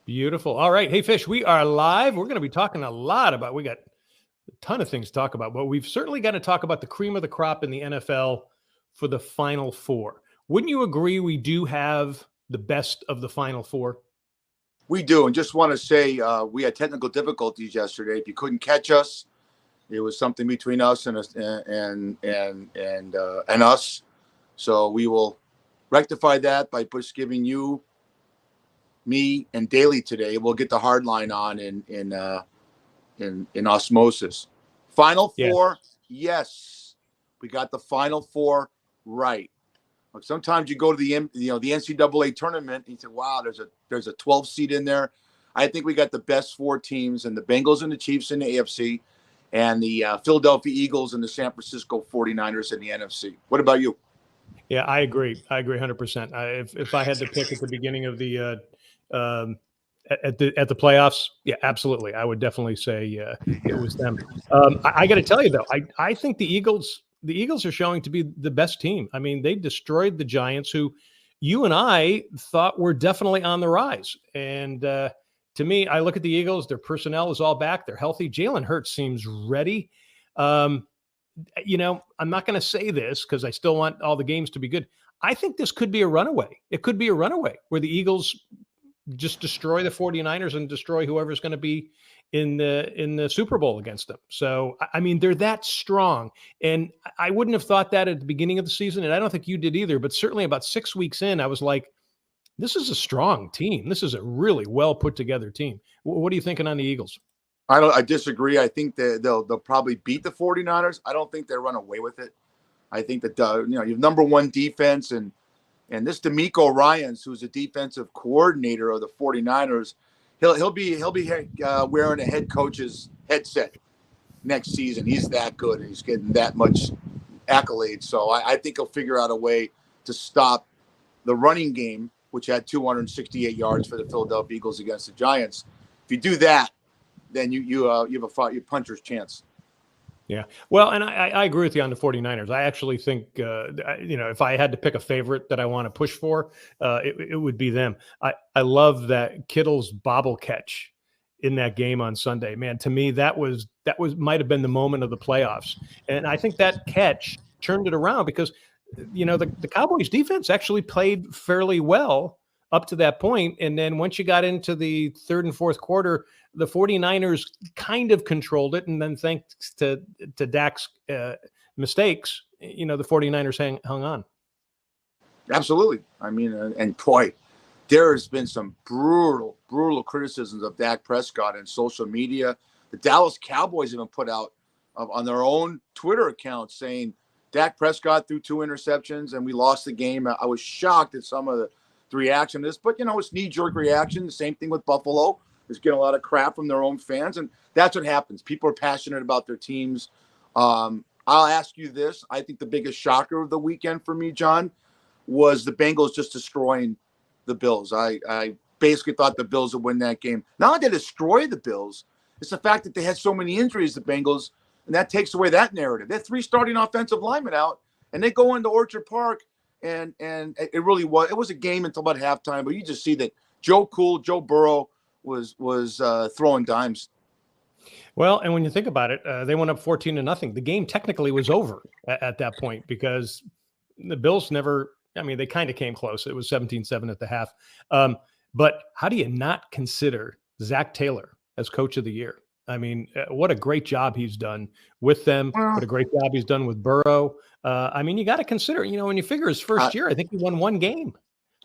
Beautiful. All right. Hey, Fish, we are live. We're going to be talking a lot about, we got a ton of things to talk about, but we've certainly got to talk about the cream of the crop in the NFL for the Final Four. Wouldn't you agree we do have the best of the Final Four? We do, and just want to say we had technical difficulties yesterday. If you couldn't catch us, it was something between us and us. So we will rectify that by just giving you, me, and Daly today. We'll get the hard line on in osmosis. Final Four, yes, we got the Final Four right. Like sometimes you go to the NCAA tournament and you say, "Wow, there's a 12 seed in there." I think we got the best four teams, and the Bengals and the Chiefs in the AFC, and the Philadelphia Eagles and the San Francisco 49ers in the NFC. What about you? Yeah, I agree. I agree 100%. If I had to pick at the beginning of the at the playoffs, yeah, absolutely, I would definitely say it was them. I got to tell you though, I think the Eagles are showing to be the best team. I mean, they destroyed the Giants, who you and I thought were definitely on the rise. And to me, I look at the Eagles; their personnel is all back; they're healthy. Jalen Hurts seems ready. I'm not going to say this because I still want all the games to be good. I think this could be a runaway. It could be a runaway where the Eagles just destroy the 49ers and destroy whoever's going to be in the Super Bowl against them. So, I mean, they're that strong. And I wouldn't have thought that at the beginning of the season, and I don't think you did either, but certainly about 6 weeks in, I was like, this is a strong team. This is a really well put together team. What are you thinking on the Eagles? I disagree. I think that they'll probably beat the 49ers. I don't think they run away with it. I think that you have number one defense, and this D'Amico Ryans, who's a defensive coordinator of the 49ers, he'll be wearing a head coach's headset next season. He's that good, and he's getting that much accolades. So I think he'll figure out a way to stop the running game, which had 268 yards for the Philadelphia Eagles against the Giants. If you do that, then you have a puncher's chance. Yeah. Well, and I agree with you on the 49ers. I actually think, if I had to pick a favorite that I want to push for, it would be them. I love that Kittle's bobble catch in that game on Sunday. Man, to me, that might have been the moment of the playoffs. And I think that catch turned it around because, the Cowboys defense actually played fairly well up to that point. And then once you got into the third and fourth quarter, the 49ers kind of controlled it. And then thanks to Dak's mistakes, the 49ers hung on. Absolutely. I mean, and boy, there has been some brutal criticisms of Dak Prescott in social media. The Dallas Cowboys even put out on their own Twitter account saying Dak Prescott threw 2 interceptions and we lost the game. I was shocked at some of the reaction to this, but it's knee-jerk reaction. The same thing with Buffalo. Is getting a lot of crap from their own fans, and that's what happens. People are passionate about their teams. I'll ask you this. I think the biggest shocker of the weekend for me, John, was the Bengals just destroying the Bills. I basically thought the Bills would win that game. Not only did they destroy the Bills, it's the fact that they had so many injuries, the Bengals, and that takes away that narrative. They had 3 starting offensive linemen out, and they go into Orchard Park, and it really was a game until about halftime, but you just see that Joe Burrow was throwing dimes. Well, and when you think about it, they went up 14-0. The game technically was over at that point because the Bills they kind of came close. It was 17-7 at the half. But how do you not consider Zach Taylor as coach of the year? I mean, what a great job he's done with them. What a great job he's done with Burrow. You got to consider, when you figure his first year, I think he won 1 game.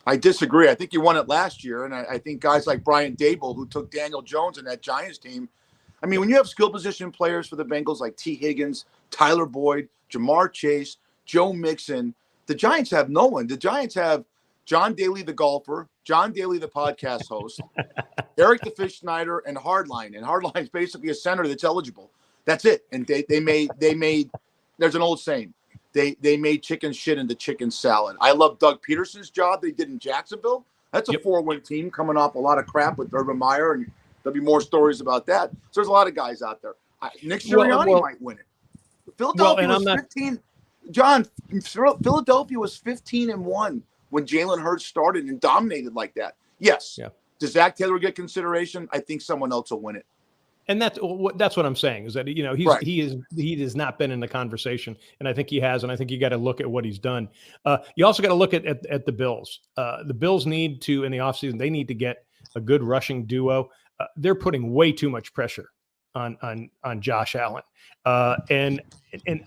I disagree. I think he won it last year, and I think guys like Brian Dable, who took Daniel Jones in that Giants team, I mean, when you have skill position players for the Bengals like T. Higgins, Tyler Boyd, Jamar Chase, Joe Mixon, the Giants have no one. The Giants have John Daly, the golfer, John Daly, the podcast host, Eric the Fish Snyder, and Hardline. And Hardline is basically a center that's eligible. That's it. And they made. There's an old saying. They made chicken shit into chicken salad. I love Doug Peterson's job they did in Jacksonville. That's a 4-win team coming off a lot of crap with Urban Meyer, and there'll be more stories about that. So there's a lot of guys out there. Nick Sirianni might win it. Philadelphia was 15. John, Philadelphia was 15-1 when Jalen Hurts started and dominated like that. Yes, Does Zach Taylor get consideration? I think someone else will win it. And that's what I'm saying is that, Right. he has not been in the conversation, and I think he has, and I think you got to look at what he's done. You also got to look at the Bills. The Bills need to, in the offseason, they need to get a good rushing duo. They're putting way too much pressure on Josh Allen. And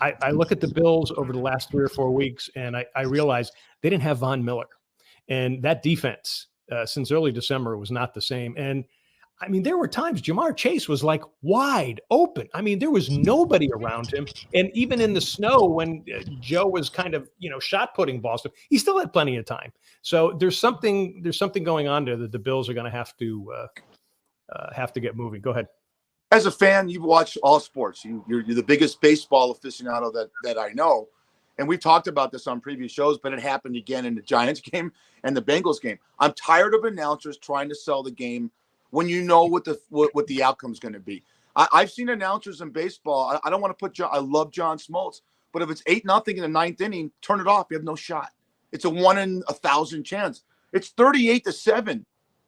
I look at the Bills over the last 3 or 4 weeks, and I realize they didn't have Von Miller. And that defense since early December was not the same. And I mean, there were times Jamar Chase was like wide open. I mean, there was nobody around him. And even in the snow, when Joe was kind of, shot putting balls, he still had plenty of time. So there's something going on there that the Bills are going to have to get moving. Go ahead. As a fan, you've watched all sports. You're the biggest baseball aficionado that I know. And we've talked about this on previous shows, but it happened again in the Giants game and the Bengals game. I'm tired of announcers trying to sell the game when you know what the outcome is going to be. I've seen announcers in baseball. I don't want to put I love John Smoltz, but if it's 8-0 in the 9th inning, turn it off. You have no shot. It's a 1 in 1,000 chance. It's 38-7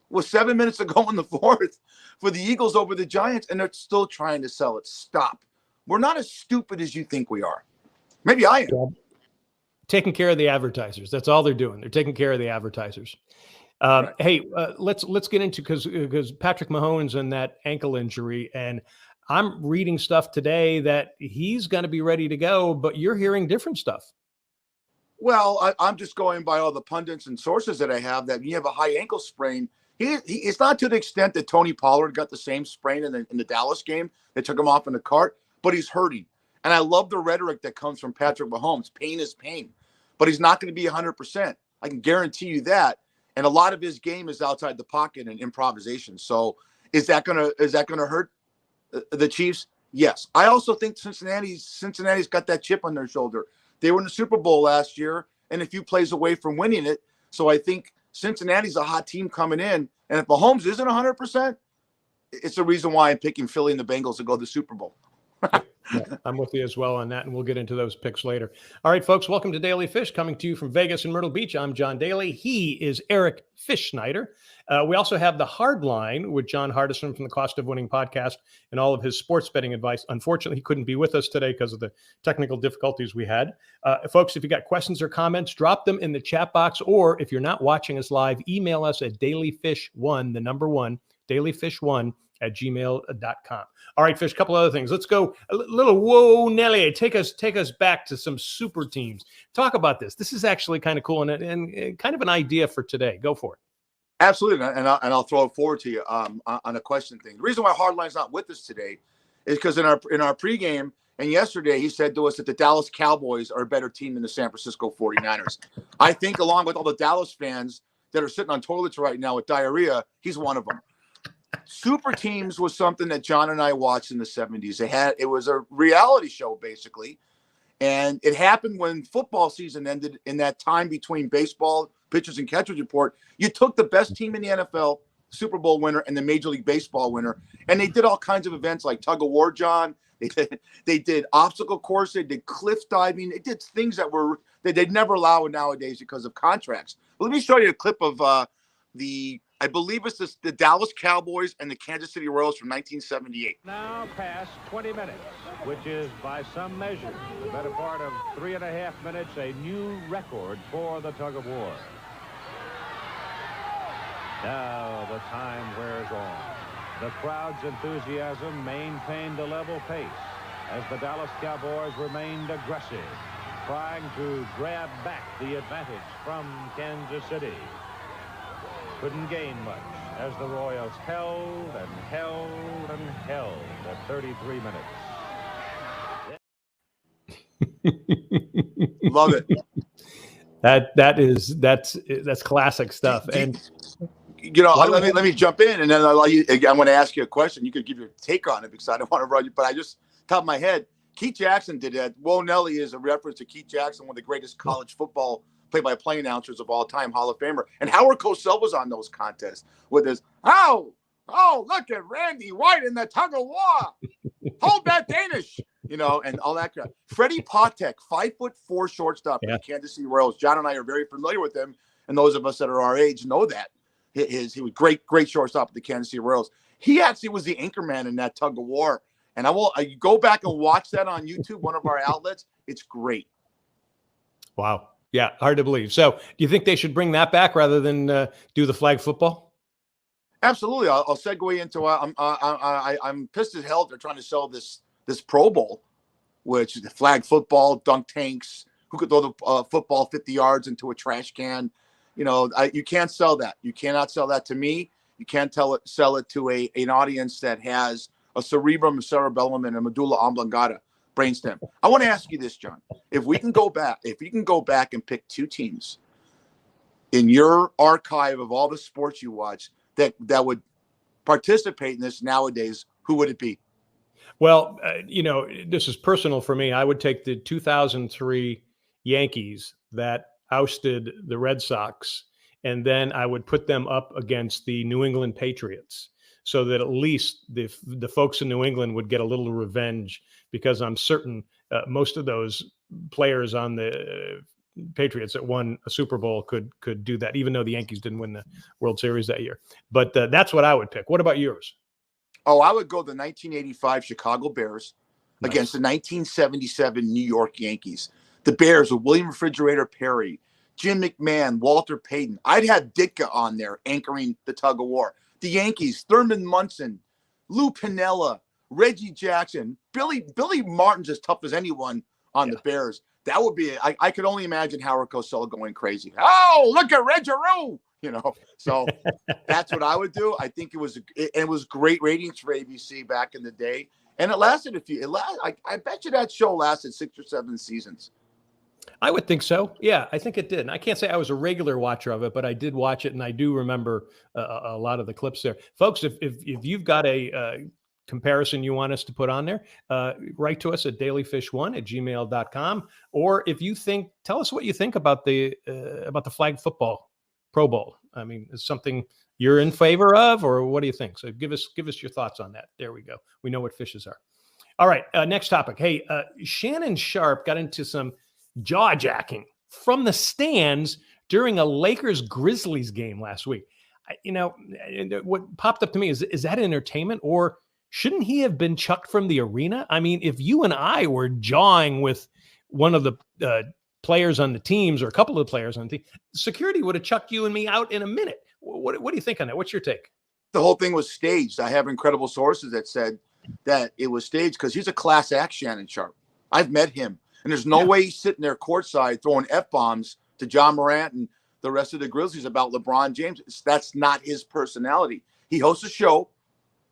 with 7 minutes to go in the 4th for the Eagles over the Giants, and they're still trying to sell it. Stop. We're not as stupid as you think we are. Maybe I am. Taking care of the advertisers. That's all they're doing. They're taking care of the advertisers. Right. Hey, let's get into because Patrick Mahomes and that ankle injury, and I'm reading stuff today that he's going to be ready to go, but you're hearing different stuff. Well, I'm just going by all the pundits and sources that I have that you have a high ankle sprain. It's not to the extent that Tony Pollard got the same sprain in the Dallas game. They took him off in the cart, but he's hurting. And I love the rhetoric that comes from Patrick Mahomes. Pain is pain, but he's not going to be 100%. I can guarantee you that. And a lot of his game is outside the pocket and improvisation. So is that gonna hurt the Chiefs? Yes. I also think Cincinnati's got that chip on their shoulder. They were in the Super Bowl last year and a few plays away from winning it. So I think Cincinnati's a hot team coming in. And if Mahomes isn't 100%, it's the reason why I'm picking Philly and the Bengals to go to the Super Bowl. Yeah, I'm with you as well on that, and we'll get into those picks later. All right, folks, welcome to Daily Fish, coming to you from Vegas and Myrtle Beach. I'm John Daly. He is Eric Fish Schneider. We also have the Hard Line with John Hardison from the Cost of Winning podcast and all of his sports betting advice. Unfortunately, he couldn't be with us today because of the technical difficulties we had. Folks, if you got questions or comments, drop them in the chat box, or if you're not watching us live, email us at dailyfish1, the number 1, dailyfish1@gmail.com. All right, Fish, a couple other things. Let's go a little, whoa, Nelly, take us back to some super teams. Talk about this. This is actually kind of cool and kind of an idea for today. Go for it. Absolutely, and I'll throw it forward to you on a question thing. The reason why Hardline's not with us today is because in our pregame and yesterday he said to us that the Dallas Cowboys are a better team than the San Francisco 49ers. I think along with all the Dallas fans that are sitting on toilets right now with diarrhea, he's one of them. Super teams was something that John and I watched in the 70s. It was a reality show basically, and it happened when football season ended. In that time between baseball pitchers and catchers report, you took the best team in the NFL, Super Bowl winner, and the Major League Baseball winner, and they did all kinds of events like tug of war, John. They did obstacle course, they did cliff diving, they did things that they'd never allow nowadays because of contracts. But let me show you a clip of I believe it's the Dallas Cowboys and the Kansas City Royals from 1978. Now past 20 minutes, which is by some measure, the better part of 3.5 minutes, a new record for the tug of war. Now the time wears on. The crowd's enthusiasm maintained a level pace as the Dallas Cowboys remained aggressive, trying to grab back the advantage from Kansas City. Couldn't gain much as the Royals held and held and held at 33 minutes. Love it. That's classic stuff. And let me jump in, and then I'm going to ask you a question. You could give your take on it because I don't want to run you, but I just top of my head. Keith Jackson did that. Whoa, Nelly is a reference to Keith Jackson, one of the greatest college football play-by-play announcers of all time, Hall of Famer. And Howard Cosell was on those contests with his, look at Randy White in the tug of war. Hold that Danish, and all that crap. Freddie Patek, 5'4" shortstop for the Kansas City Royals. John and I are very familiar with him, and those of us that are our age know that. He was great shortstop at the Kansas City Royals. He actually was the anchorman in that tug of war. And I go back and watch that on YouTube, one of our outlets. It's great. Wow. Yeah, hard to believe. So do you think they should bring that back rather than do the flag football? Absolutely. I'll segue into I'm pissed as hell they're trying to sell this Pro Bowl, which is the flag football, dunk tanks, who could throw the football 50 yards into a trash can. You can't sell that. You cannot sell that to me. You can't sell it to an audience that has a cerebrum, a cerebellum, and a medulla oblongata, brainstem. I want to ask you this, John. If you can go back and pick two teams in your archive of all the sports you watch that would participate in this nowadays, who would it be? Well, this is personal for me. I would take the 2003 Yankees that ousted the Red Sox, and then I would put them up against the New England Patriots, so that at least the folks in New England would get a little revenge, because I'm certain most of those players on the Patriots that won a Super Bowl could do that, even though the Yankees didn't win the World Series that year. But that's what I would pick. What about yours? Oh, I would go the 1985 Chicago Bears against the 1977 New York Yankees. The Bears with William Refrigerator Perry, Jim McMahon, Walter Payton. I'd have Ditka on there anchoring the tug of war. The Yankees, Thurman Munson, Lou Piniella, Reggie Jackson, Billy Martin's as tough as anyone on the Bears. That would be I could only imagine Howard Cosell going crazy. Oh, look at Reggie Roo, So that's what I would do. I think it was great ratings for ABC back in the day, and it lasted I bet you that show lasted 6 or 7 seasons. I would think so. Yeah, I think it did. And I can't say I was a regular watcher of it, but I did watch it, and I do remember a lot of the clips there. Folks, if you've got a comparison you want us to put on there, write to us at dailyfish1@gmail.com. Or if you tell us what you think about the flag football Pro Bowl. I mean, is something you're in favor of, or what do you think? So give us your thoughts on that. There we go. We know what fishes are. All right. Next topic. Hey, Shannon Sharpe got into some jaw jacking from the stands during a Lakers-Grizzlies game last week. What popped up to me is that entertainment, or shouldn't he have been chucked from the arena? I mean, if you and I were jawing with one of the players on the teams, or a couple of players on the team, security would have chucked you and me out in a minute. What do you think on that? What's your take? The whole thing was staged. I have incredible sources that said that it was staged because he's a class act, Shannon Sharpe. I've met him. And there's no way he's sitting there courtside throwing F-bombs to John Morant and the rest of the Grizzlies about LeBron James. That's not his personality. He hosts a show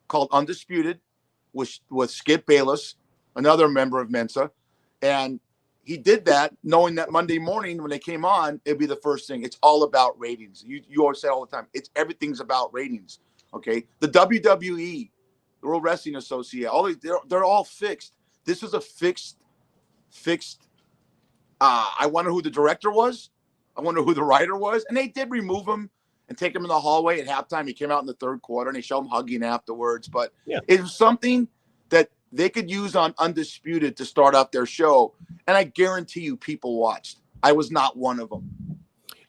called Undisputed with Skip Bayless, another member of Mensa. And he did that knowing that Monday morning when they came on, it'd be the first thing. It's all about ratings. You always say all the time, everything's about ratings. Okay. The WWE, the World Wrestling Association, they're all fixed. This is a fixed. I wonder who the director was. I wonder who the writer was. And they did remove him and take him in the hallway at halftime. He came out in the third quarter and they show him hugging afterwards. But it was something that they could use on Undisputed to start off their show. And I guarantee you people watched. I was not one of them.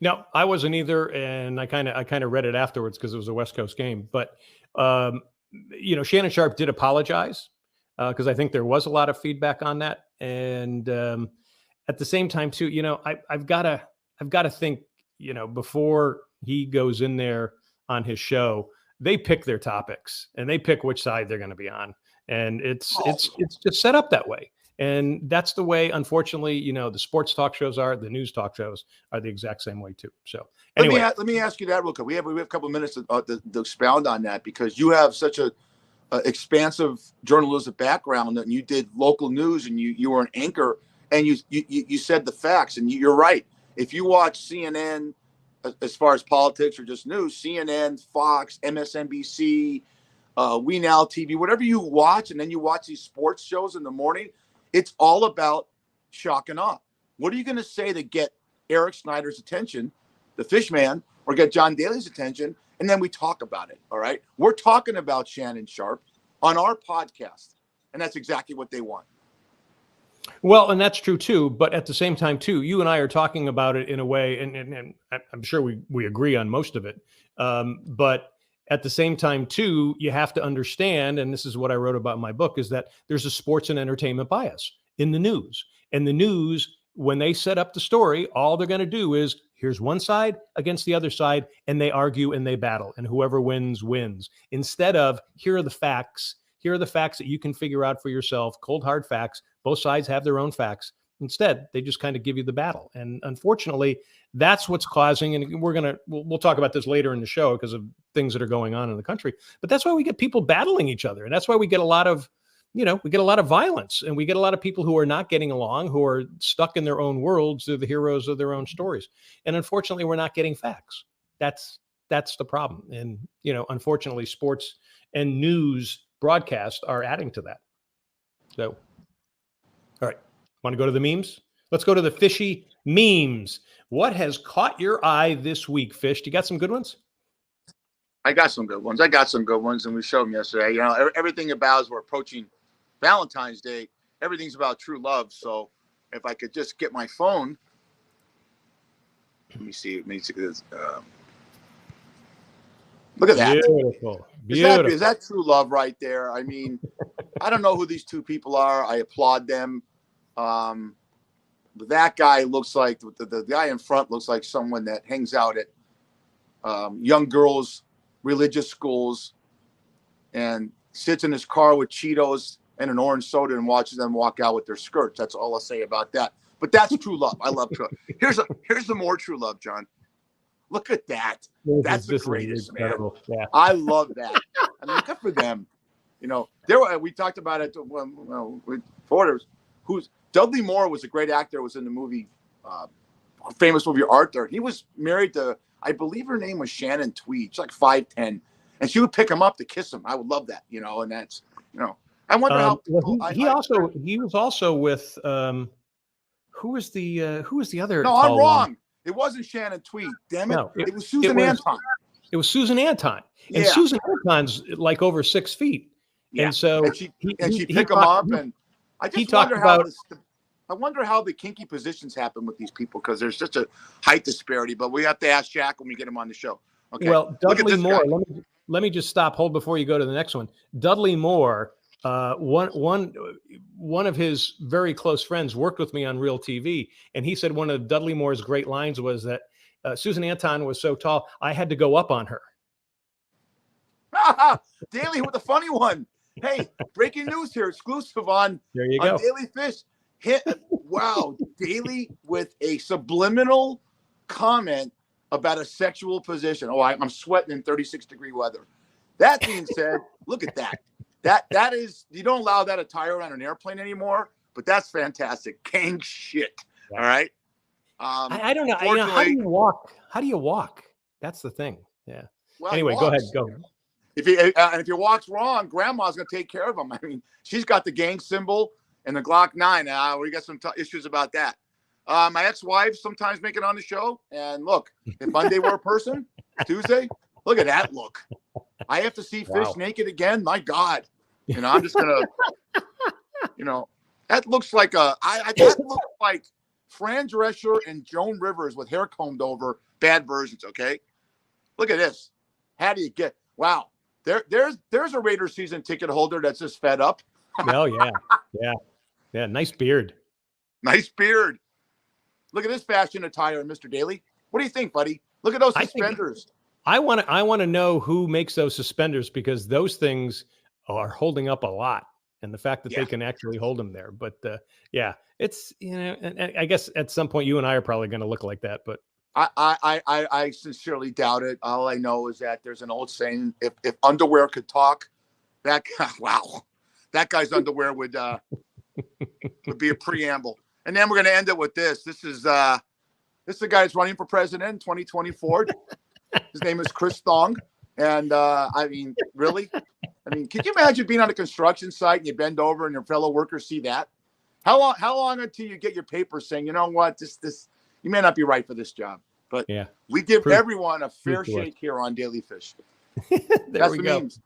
No, I wasn't either. And I kind of read it afterwards because it was a West Coast game. But, Shannon Sharpe did apologize because I think there was a lot of feedback on that. And at the same time, too, I've got to think, before he goes in there on his show, they pick their topics and they pick which side they're going to be on. And it's just set up that way. And that's the way, unfortunately, the sports talk shows are, the news talk shows are the exact same way too. So anyway, let me ask you that real quick. We have a couple of minutes to expound on that, because you have such a expansive journalistic background, and you did local news, and you were an anchor, and you said the facts, and you're right. If you watch CNN, as far as politics or just news, CNN, Fox, MSNBC, We Now TV, whatever you watch, and then you watch these sports shows in the morning, it's all about shock and awe. What are you going to say to get Eric Snyder's attention, the fish man, or get John Daly's attention? And then we talk about it. All right. We're talking about Shannon Sharpe on our podcast, and that's exactly what they want. Well, and that's true too. But at the same time too, you and I are talking about it in a way, and I'm sure we agree on most of it. But at the same time, too, you have to understand, and this is what I wrote about in my book, is that there's a sports and entertainment bias in the news. And the news, when they set up the story, all they're going to do is here's one side against the other side, and they argue and they battle, and whoever wins, wins. Instead of here are the facts. Here are the facts that you can figure out for yourself, cold, hard facts. Both sides have their own facts. Instead, they just kind of give you the battle. And unfortunately, that's what's causing, and we'll talk about this later in the show because of things that are going on in the country, but that's why we get people battling each other. And that's why we get a lot of, we get a lot of violence, and we get a lot of people who are not getting along, who are stuck in their own worlds. They're the heroes of their own stories. And unfortunately, we're not getting facts. That's the problem. And, unfortunately, sports and news broadcasts are adding to that. So, all right. Want to go to the memes? Let's go to the fishy memes. What has caught your eye this week, Fish? Do you got some good ones? I got some good ones. And we showed them yesterday. Everything about as we're approaching Valentines Day, everything's about true love. So if I could just get my phone, let me see this. Look at that. Beautiful. Is that true love right there? I mean, I don't know who these two people are. I applaud them. But that guy looks like the guy in front looks like someone that hangs out at young girls' religious schools and sits in his car with Cheetos and an orange soda and watches them walk out with their skirts. That's all I'll say about that. But that's true love. I love true love. Here's the more true love, John. Look at that. That's the greatest, man. Yeah. I love that. I mean, good for them. We talked about it with reporters. Who's Dudley Moore was a great actor. Was in the movie, famous movie Arthur. He was married to, I believe her name was Shannon Tweed. She's like 5'10", and she would pick him up to kiss him. I would love that, and that's, I wonder how. People, he was also with who was the other? No, I'm wrong. It wasn't Shannon Tweed. Damn it! No, it was Susan Anton. It was Susan Anton, and Susan Anton's like over 6 feet, and so she pick him up, and I just wonder how I wonder how the kinky positions happen with these people, because there's such a height disparity. But we have to ask Jack when we get him on the show. Okay. Well, Dudley Moore. Let me just hold before you go to the next one. Dudley Moore. One of his very close friends worked with me on Real TV, and he said one of Dudley Moore's great lines was that Susan Anton was so tall, I had to go up on her. Daly with the funny one. Hey, breaking news here, exclusive on Daily Fish. Wow, Daly with a subliminal comment about a sexual position. Oh, I'm sweating in 36-degree weather. That being said, look at that. That is, you don't allow that attire on an airplane anymore, but that's fantastic. Gang shit. All right. I don't know. How do you walk? That's the thing. Yeah. Well, anyway, go ahead. Go. If he walks wrong, grandma's going to take care of him. I mean, she's got the gang symbol and the Glock 9. We got some issues about that. My ex-wife sometimes make it on the show. And look, if Monday we're a person, Tuesday, look at that look. I have to see Fish naked again. My God. I'm just going to, that looks like that looks like Fran Drescher and Joan Rivers with hair combed over, bad versions. Okay. Look at this. How do you get, wow. There's a Raiders season ticket holder that's just fed up. Oh yeah. Yeah. Nice beard. Nice beard. Look at this fashion attire, Mr. Daly. What do you think, buddy? Look at those suspenders. I want to know who makes those suspenders, because those things are holding up a lot, and the fact that they can actually hold them there. But it's and I guess at some point you and I are probably going to look like that. But I sincerely doubt it. All I know is that there's an old saying: if underwear could talk, that guy's underwear would be a preamble. And then we're going to end it with this. This is the guy that's running for president in 2024. His name is Chris Thong. And I mean, really? I mean, can you imagine being on a construction site and you bend over and your fellow workers see that? How long until you get your paper saying, you know what, this you may not be right for this job? But we give everyone a fair shake here on Daily Fish. That's the memes.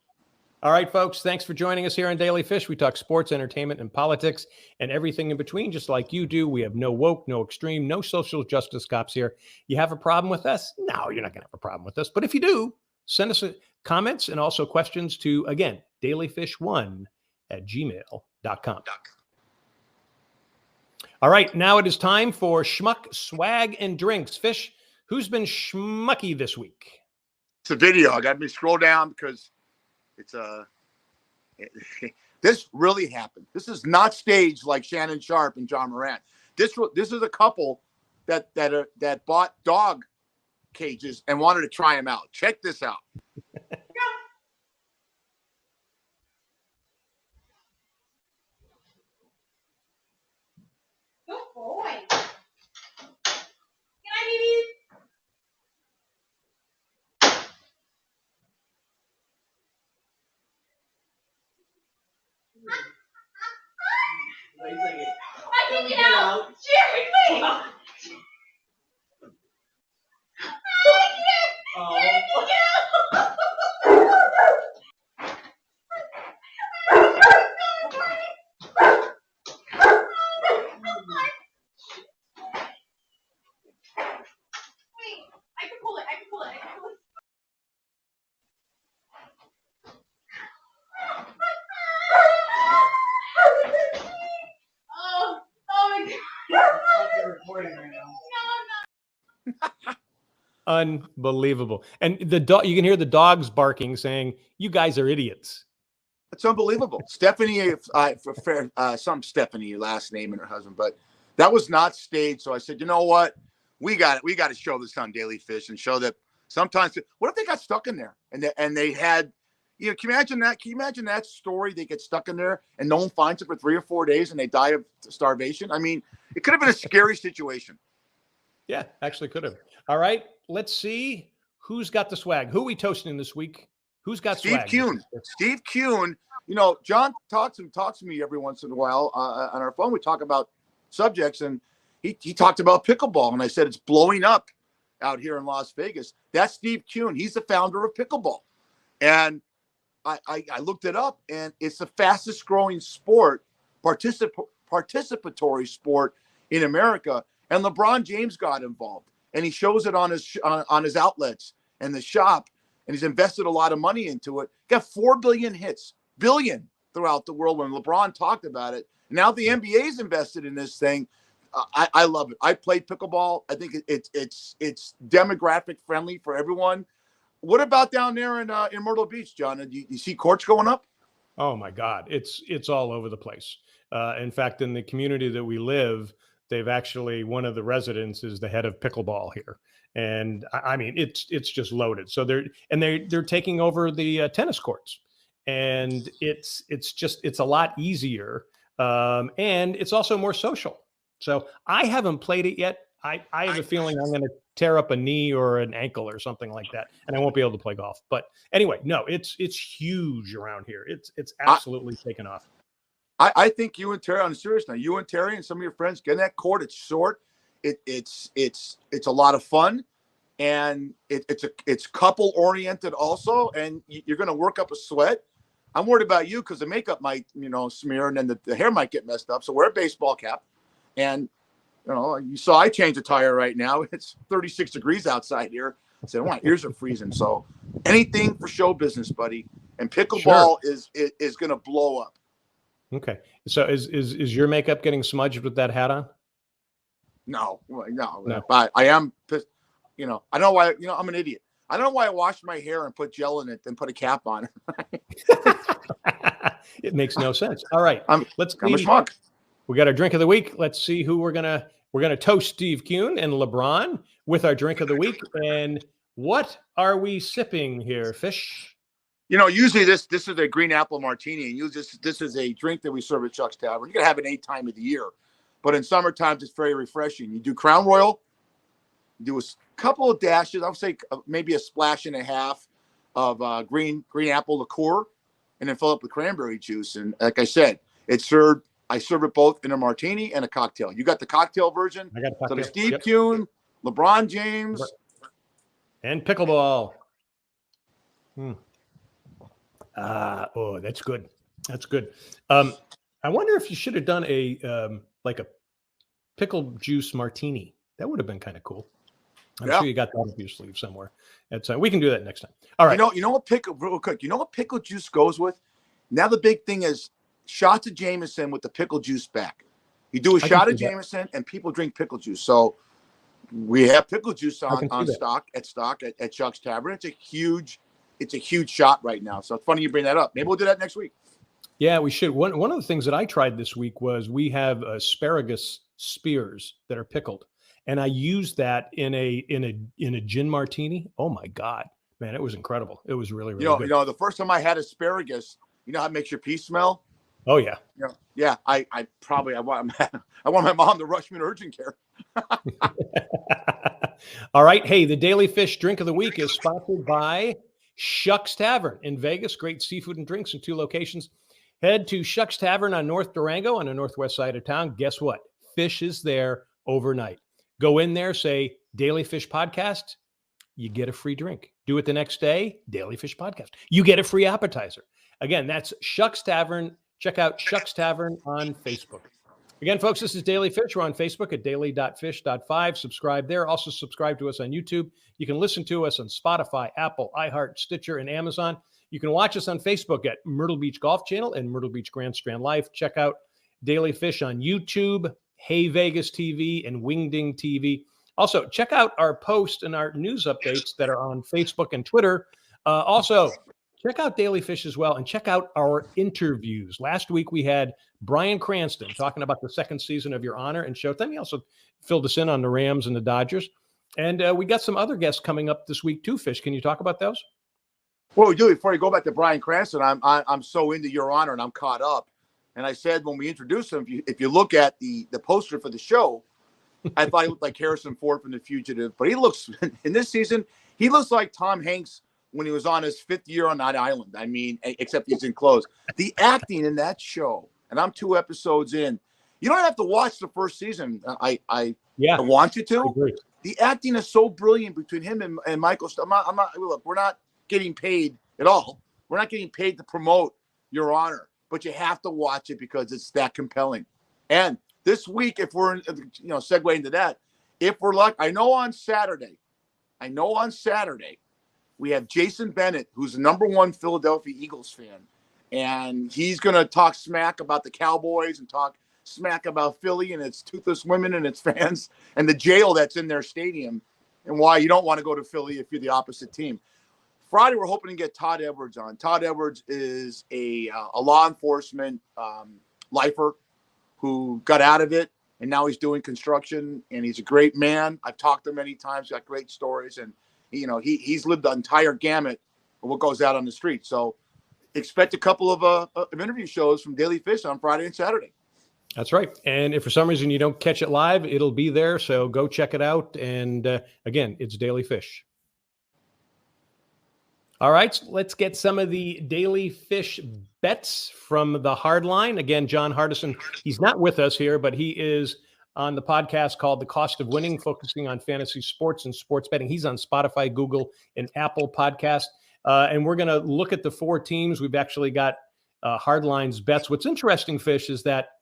All right, folks, thanks for joining us here on Daily Fish. We talk sports, entertainment, and politics and everything in between, just like you do. We have no woke, no extreme, no social justice cops here. You have a problem with us? No, you're not going to have a problem with us. But if you do, send us comments and also questions to, again, dailyfish1@gmail.com. All right, now it is time for Schmuck, Swag, and Drinks. Fish, who's been schmucky this week? It's a video. I got me scroll down because it's this really happened. This is not staged like Shannon Sharp and John Morant. This is a couple that bought dog cages and wanted to try them out. Check this out. Good boy. Can I do these? I can get out. Jerry, wait. I can pull it. Oh my God. Recording right now. No, I'm not. Unbelievable. And the dog, you can hear the dogs barking, saying, "You guys are idiots." It's unbelievable. Stephanie, some Stephanie last name and her husband, but that was not staged. So I said, you know what? We got to show this on Daily Fish and show that sometimes. What if they got stuck in there and they had, can you imagine that? Can you imagine that story? They get stuck in there and no one finds them for 3 or 4 days and they die of starvation. I mean, it could have been a scary situation. Yeah, actually could have. All right, let's see who's got the swag. Who are we toasting this week? Who's got Steve swag? Kuhn. Steve Kuhn. John talks to me every once in a while on our phone. We talk about subjects, and he talked about pickleball, and I said it's blowing up out here in Las Vegas. That's Steve Kuhn. He's the founder of pickleball, and I looked it up, and it's the fastest growing sport, participatory sport in America. And LeBron James got involved, and he shows it on his outlets and the shop. And he's invested a lot of money into it. Got 4 billion hits, throughout the world when LeBron talked about it. Now the NBA's invested in this thing. I love it. I played pickleball. I think it's demographic friendly for everyone. What about down there in Myrtle Beach, John? Do you see courts going up? Oh my God, it's all over the place. In fact, in the community that we live, they've actually, one of the residents is the head of pickleball here. And I mean, it's just loaded. So they're taking over the tennis courts, and it's a lot easier, and it's also more social. So I haven't played it yet. I have a feeling I'm going to tear up a knee or an ankle or something like that, and I won't be able to play golf. But anyway, no, it's huge around here. It's absolutely taken off. I think you and Terry, on a serious note, you and Terry and some of your friends get in that court. It's short. It's a lot of fun, and it's couple oriented also, and you're going to work up a sweat. I'm worried about you because the makeup might smear, and then the hair might get messed up. So wear a baseball cap, and you saw I changed a tire right now. It's 36 degrees outside here. I said, my ears are freezing. So anything for show business, buddy. And pickleball is going to blow up. Okay. So is your makeup getting smudged with that hat on? No. But I am pissed. I know why. I'm an idiot. I don't know why I washed my hair and put gel in it, then put a cap on it. It makes no sense. All right. I'm a schmuck. We got our drink of the week. Let's see who we're gonna toast Steve Kuhn and LeBron with our drink of the week. And what are we sipping here, Fish? Usually this is a green apple martini, and this is a drink that we serve at Chuck's Tavern. You can have it any time of the year, but in summer times it's very refreshing. You do Crown Royal, do a couple of dashes. I would say maybe a splash and a half of green apple liqueur, and then fill up with cranberry juice. And like I said, it's served. I serve it both in a martini and a cocktail. You got the cocktail version. I got a cocktail. So there's Steve Kuhn, LeBron James, and pickleball. Oh, that's good. That's good. I wonder if you should have done a like a pickle juice martini. That would have been kind of cool. I'm Yeah. sure you got that up your sleeve somewhere. That's we can do that next time. All right. You know what pickle real quick. You know what pickle juice goes with? Now the big thing is shots of Jameson with the pickle juice back. You do a shot of Jameson and people drink pickle juice. So we have pickle juice on stock at Chuck's Tavern. It's a huge shot right now. So it's funny you bring that up. Maybe we'll do that next week. Yeah, we should. One of the things that I tried this week was we have asparagus spears that are pickled, and I used that in a gin martini. Oh my God, man, it was incredible. It was really good. You know, the first time I had asparagus, you know how it makes your pee smell? Oh yeah. Yeah. I want my mom to rush me to urgent care. All right. Hey, the Daily Fish Drink of the Week is sponsored by Shucks Tavern in Vegas. Great seafood and drinks in 2 locations. Head to Shucks Tavern on North Durango on the northwest side of town. Guess what? Fish is there overnight. Go in there, say Daily Fish Podcast. You get a free drink. Do it the next day, Daily Fish Podcast. You get a free appetizer. Again, that's Shucks Tavern. Check out Shucks Tavern on Facebook. Again, folks, this is Daily Fish. We're on Facebook at daily.fish.5. Subscribe there. Also subscribe to us on YouTube. You can listen to us on Spotify, Apple, iHeart, Stitcher, and Amazon. You can watch us on Facebook at Myrtle Beach Golf Channel and Myrtle Beach Grand Strand Live. Check out Daily Fish on YouTube, Hey Vegas TV, and Wingding TV. Also, check out our posts and our news updates that are on Facebook and Twitter. Also, check out Daily Fish as well, and check out our interviews. Last week, we had Brian Cranston talking about the 2nd season of Your Honor and Showtime. He also filled us in on the Rams and the Dodgers. And we got some other guests coming up this week too, Fish. Can you talk about those? Well, we do. Before you go back to Brian Cranston, I'm so into Your Honor, and I'm caught up. And I said when we introduced him, if you look at the poster for the show, I thought he looked like Harrison Ford from The Fugitive. But he looks, in this season, he looks like Tom Hanks when he was on his 5th year on that island. I mean, except he's in clothes. The acting in that show, and I'm 2 episodes in. You don't have to watch the first season. I want you to. The acting is so brilliant between him and Michael. Look, we're not getting paid at all. We're not getting paid to promote Your Honor, but you have to watch it because it's that compelling. And this week, if we're segue into that, if we're lucky, I know on Saturday, we have Jason Bennett, who's the #1 Philadelphia Eagles fan, and he's going to talk smack about the Cowboys and talk smack about Philly and its toothless women and its fans and the jail that's in their stadium and why you don't want to go to Philly if you're the opposite team. Friday, we're hoping to get Todd Edwards on. Todd Edwards is a law enforcement lifer who got out of it, and now he's doing construction, and he's a great man. I've talked to him many times, got great stories, and he's lived the entire gamut of what goes out on the street. So expect a couple of interview shows from Daily Fish on Friday and Saturday. That's right. And if for some reason you don't catch it live, it'll be there. So go check it out. And again, it's Daily Fish. All right, so let's get some of the Daily Fish bets from the hard line. Again, John Hardison, he's not with us here, but he is on the podcast called The Cost of Winning, focusing on fantasy sports and sports betting. He's on Spotify, Google, and Apple Podcast. And we're going to look at the 4 teams. We've actually got Hardline's bets. What's interesting, Fish, is that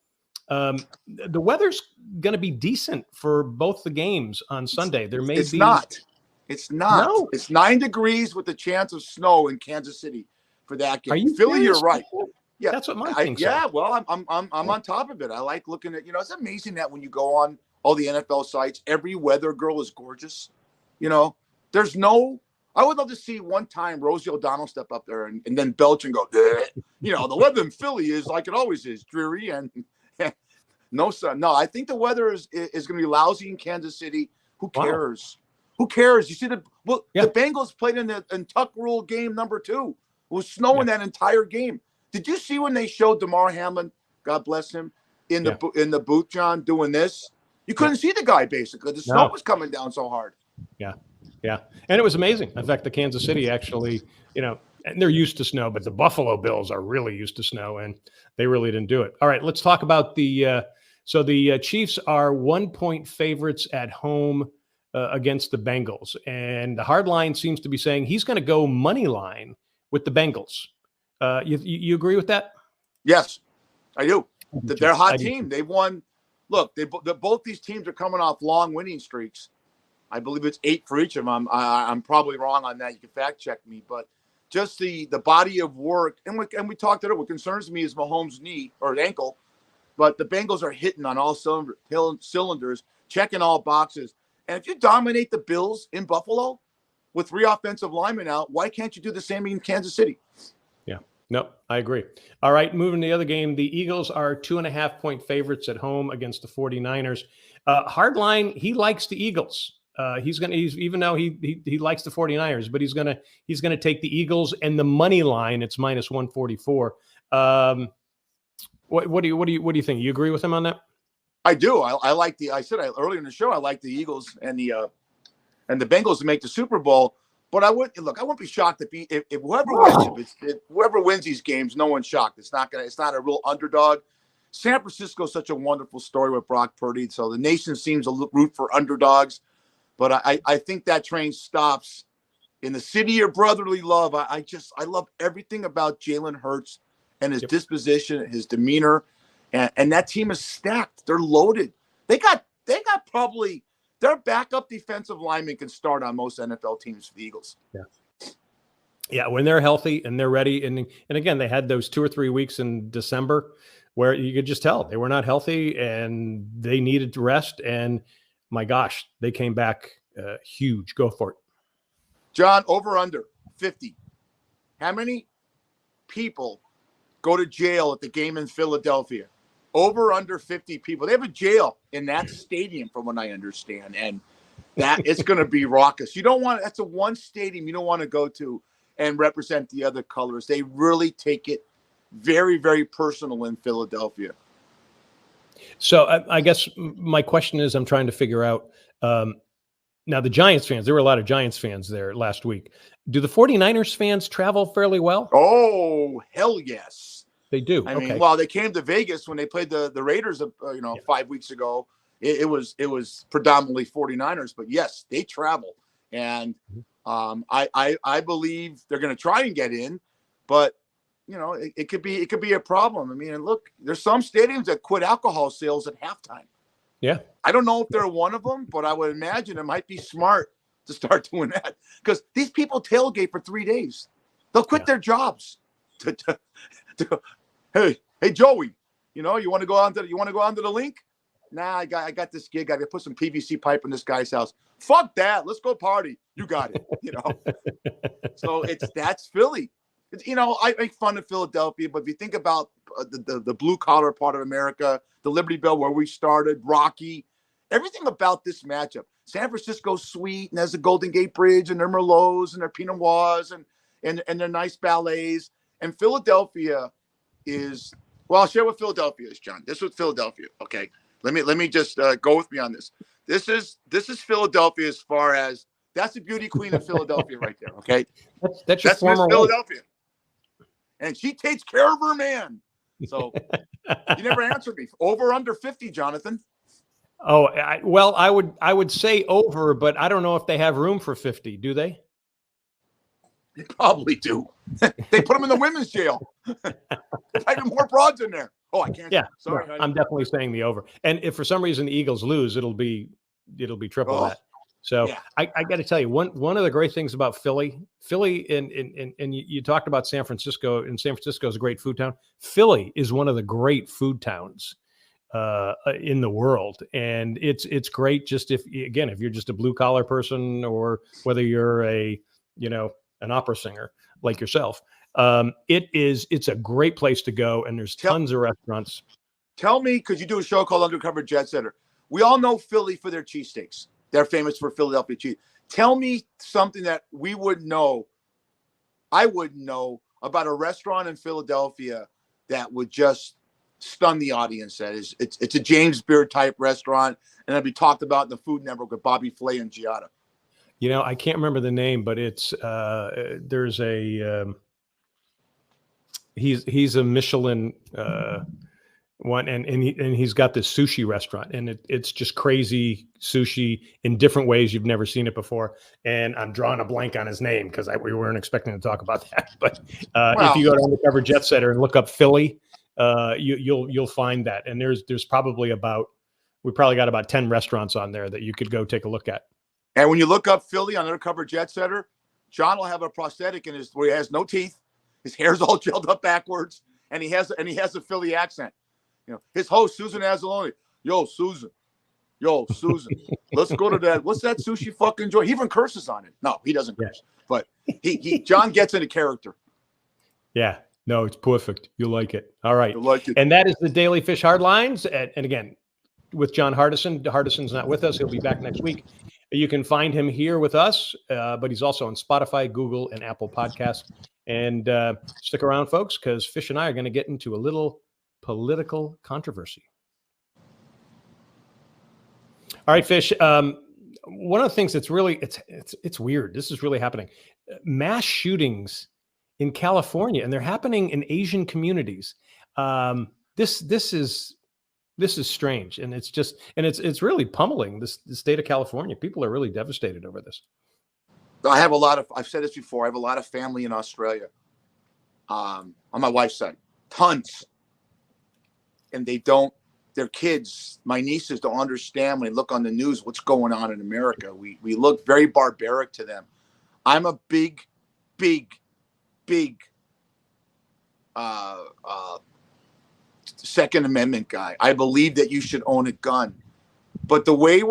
the weather's going to be decent for both the games on Sunday. It's not. No. It's 9 degrees with a chance of snow in Kansas City for that game. Are you Philly, serious? you're right. Yeah, that's what my thing. Yeah, well, I'm on top of it. I like looking at. It's amazing that when you go on all the NFL sites, every weather girl is gorgeous. There's no. I would love to see one time Rosie O'Donnell step up there and then belch and go. The weather in Philly is like it always is, dreary and no sun. No, I think the weather is going to be lousy in Kansas City. Who cares? Wow. Who cares? You see the Bengals played in Tuck Rule game number 2. It was snowing that entire game. Did you see when they showed DeMar Hamlin, God bless him, in the booth, John, doing this? You couldn't see the guy basically. The snow was coming down so hard. Yeah. And it was amazing. In fact, the Kansas City actually, and they're used to snow, but the Buffalo Bills are really used to snow, and they really didn't do it. All right, let's talk about the Chiefs are 1-point favorites at home against the Bengals. And the hard line seems to be saying he's going to go money line with the Bengals. You agree with that? Yes, I do. They're a hot I do. team. They've won. Look, both these teams are coming off long winning streaks. I believe it's 8 for each of them. I'm probably wrong on that. You can fact check me, but just the body of work, and we talked about it. What concerns me is Mahomes' knee or ankle, but the Bengals are hitting on all cylinders, checking all boxes. And if you dominate the Bills in Buffalo with 3 offensive linemen out, why can't you do the same in Kansas City? Yeah. No, I agree. All right, moving to the other game. The Eagles are 2.5-point favorites at home against the 49ers. Hardline, he likes the Eagles. He's even though he likes the 49ers, but he's gonna take the Eagles and the money line. It's minus 144. What do you think? You agree with him on that? I do. I like I said earlier in the show, I like the Eagles and the Bengals to make the Super Bowl. But I wouldn't be shocked if whoever wins, whoever wins these games, no one's shocked. It's not a real underdog. San Francisco is such a wonderful story with Brock Purdy. So the nation seems to root for underdogs. But I think that train stops in the city of brotherly love. I love everything about Jalen Hurts and his disposition, his demeanor, and that team is stacked. They're loaded. They got probably their backup defensive lineman can start on most NFL teams for the Eagles. Yeah, when they're healthy and they're ready, and again, they had those 2 or 3 weeks in December where you could just tell they were not healthy and they needed to rest. And my gosh, they came back huge. Go for it. John, over under 50. How many people go to jail at the game in Philadelphia? Over under 50 people. They have a jail in that stadium, from what I understand, and that it's going to be raucous. You don't want that's a one stadium you don't want to go to and represent the other colors. They really take it very, very personal in Philadelphia. So I guess my question is, I'm trying to figure out now the Giants fans, there were a lot of Giants fans there last week. Do the 49ers fans travel fairly well? Oh, hell yes. They do. I mean, well, they came to Vegas when they played the Raiders, 5 weeks ago. It was predominantly 49ers, but yes, they travel. And I believe they're going to try and get in, but it could be a problem. I mean, and look, there's some stadiums that quit alcohol sales at halftime. Yeah. I don't know if they're one of them, but I would imagine it might be smart to start doing that because these people tailgate for 3 days. They'll quit their jobs hey Joey, you want to go on to the link? Nah, I got this gig. I got to put some PVC pipe in this guy's house. Fuck that. Let's go party. You got it. So that's Philly. I make fun of Philadelphia, but if you think about the blue collar part of America, the Liberty Bell where we started, Rocky, everything about this matchup. San Francisco's sweet and has the Golden Gate Bridge and their Merlots and their Pinot Noirs and their nice ballets. And Philadelphia is, well, I'll share what Philadelphia is, John. This is Philadelphia. Okay. Let me just go with me on this. This is Philadelphia as far as that's the beauty queen of Philadelphia right there. Okay. That's your former Miss Philadelphia. And she takes care of her man. So you never answered me. Over under 50, Jonathan. Oh, I would say over, but I don't know if they have room for 50. Do they? They probably do. They put them in the women's jail. There's even more broads in there. Oh, I can't. Yeah, Sorry. no, I'm definitely saying the over. And if for some reason the Eagles lose, it'll be triple that. So yeah. I got to tell you, one of the great things about Philly, and you talked about San Francisco, and San Francisco is a great food town. Philly is one of the great food towns in the world, and it's great. Just if you're just a blue collar person, or whether you're an opera singer like yourself, it's a great place to go, and there's tons of restaurants. Tell me, because you do a show called Undercover Jet Setter. We all know Philly for their cheesesteaks. They're famous for Philadelphia cheese. Tell me something that we wouldn't know. I wouldn't know about a restaurant in Philadelphia that would just stun the audience. It's a James Beard type restaurant, and it'll be talked about in the Food Network with Bobby Flay and Giada. I can't remember the name, but it's there's a he's a Michelin And he's got this sushi restaurant, and it's just crazy sushi in different ways you've never seen it before. And I'm drawing a blank on his name because we weren't expecting to talk about that. But if you go to Undercover Jet Setter and look up Philly, you'll find that. And there's probably we probably got about 10 restaurants on there that you could go take a look at. And when you look up Philly on Undercover Jet Setter, John will have a prosthetic where he has no teeth, his hair's all gelled up backwards, and he has a Philly accent. His host, Susan Azzaloni. Yo, Susan, let's go to that. What's that sushi fucking joint? He even curses on it. No, he doesn't curse. But John gets into character. Yeah. No, it's perfect. You'll like it. All right. You'll like it. And that is the Daily Fish Hardlines. And again, with John Hardison. Hardison's not with us. He'll be back next week. You can find him here with us, but he's also on Spotify, Google, and Apple Podcasts. And stick around, folks, because Fish and I are going to get into a little political controversy. All right, Fish. One of the things that's really it's weird. This is really happening. Mass shootings in California, and they're happening in Asian communities. This is strange, and it's really pummeling the state of California. People are really devastated over this. I've said this before. I have a lot of family in Australia, on my wife's side, tons. And their kids, my nieces don't understand when they look on the news, what's going on in America. We look very barbaric to them. I'm a big Second Amendment guy. I believe that you should own a gun. But the way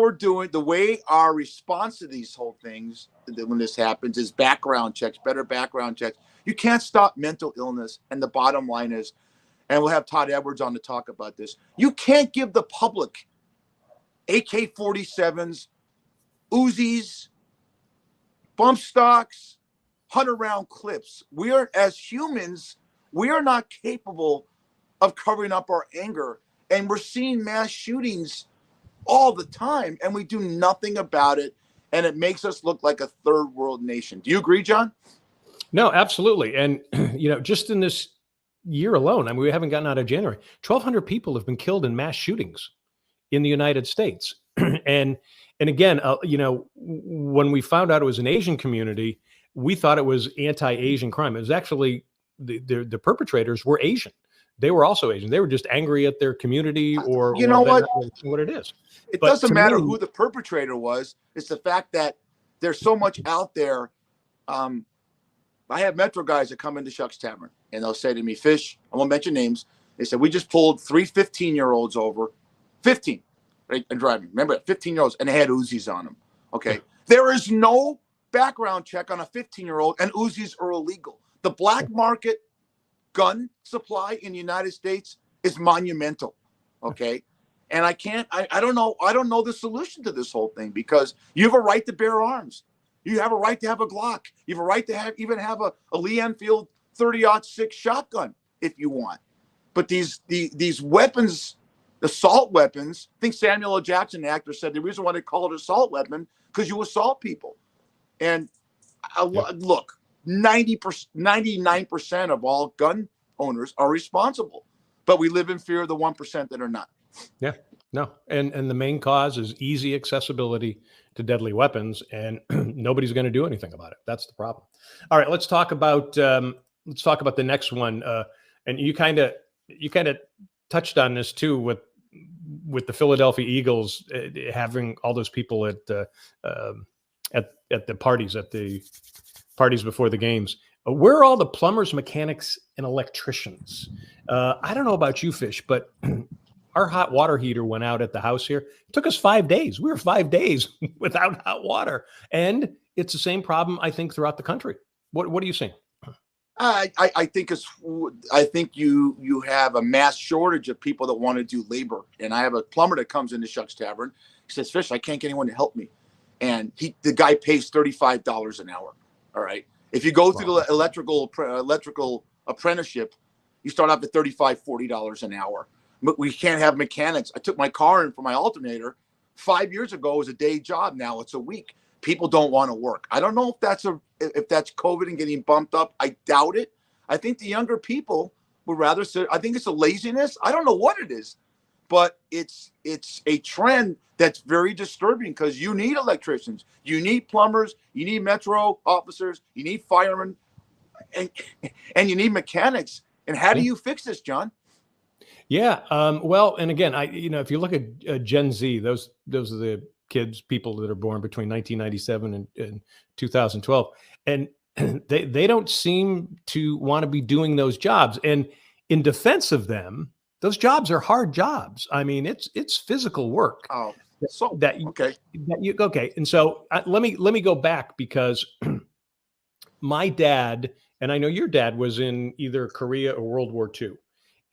our response to these whole things, when this happens, is background checks, better background checks. You can't stop mental illness. And the bottom line is, and we'll have Todd Edwards on to talk about this, you can't give the public AK-47s, Uzis, bump stocks, 100-round clips. As humans, we are not capable of covering up our anger. And we're seeing mass shootings all the time, and we do nothing about it. And it makes us look like a third world nation. Do you agree, John? No, absolutely. And, just in this year alone, I mean, we haven't gotten out of January, 1,200 people have been killed in mass shootings in the United States. And again, when we found out it was an Asian community, we thought it was anti-Asian crime. It was actually the perpetrators were Asian. They were also Asian. They were just angry at their community or what it is. It doesn't matter who the perpetrator was. It's the fact that there's so much out there. I have Metro guys that come into Shucks Tavern and they'll say to me, Fish, I won't mention names. They said, we just pulled 3 15-year-olds over, 15, right, and driving. Remember, 15-year-olds, and they had Uzis on them. Okay. There is no background check on a 15-year-old, and Uzis are illegal. The black market gun supply in the United States is monumental. Okay. And I don't know the solution to this whole thing, because you have a right to bear arms. You have a right to have a Glock. You have a right to have a Lee Enfield 30-06 shotgun if you want. But these weapons, assault weapons, I think Samuel L. Jackson, the actor, said the reason why they call it assault weapon because you assault people. And look, 99% of all gun owners are responsible, but we live in fear of the 1% that are not. Yeah, no. And the main cause is easy accessibility to deadly weapons, and nobody's going to do anything about it. That's the problem. All right, let's talk about the next one. And you kind of touched on this too with the Philadelphia Eagles having all those people at the parties before the games. Where are all the plumbers, mechanics, and electricians? I don't know about you, Fish, but our hot water heater went out at the house here. It took us 5 days. We were 5 days without hot water. And it's the same problem, I think, throughout the country. What do you think? I think you have a mass shortage of people that want to do labor. And I have a plumber that comes into Shucks Tavern. He says, Fish, I can't get anyone to help me. And the guy pays $35 an hour. All right. If you go through the electrical apprenticeship, you start off at $35, $40 an hour. But we can't have mechanics. I took my car in for my alternator 5 years ago. It was a day job. Now it's a week. People don't want to work. I don't know if that's COVID and getting bumped up. I doubt it. I think the younger people would rather sit. I think it's a laziness. I don't know what it is, but it's a trend that's very disturbing because you need electricians, you need plumbers, you need metro officers, you need firemen, and you need mechanics. And how do you fix this, John? Yeah. Well, and again, if you look at Gen Z, those are the kids, people that are born between 1997 and 2012, and they don't seem to want to be doing those jobs. And in defense of them, those jobs are hard jobs. I mean, it's physical work. Oh, so okay. Okay. And so let me go back because my dad, and I know your dad, was in either Korea or World War II.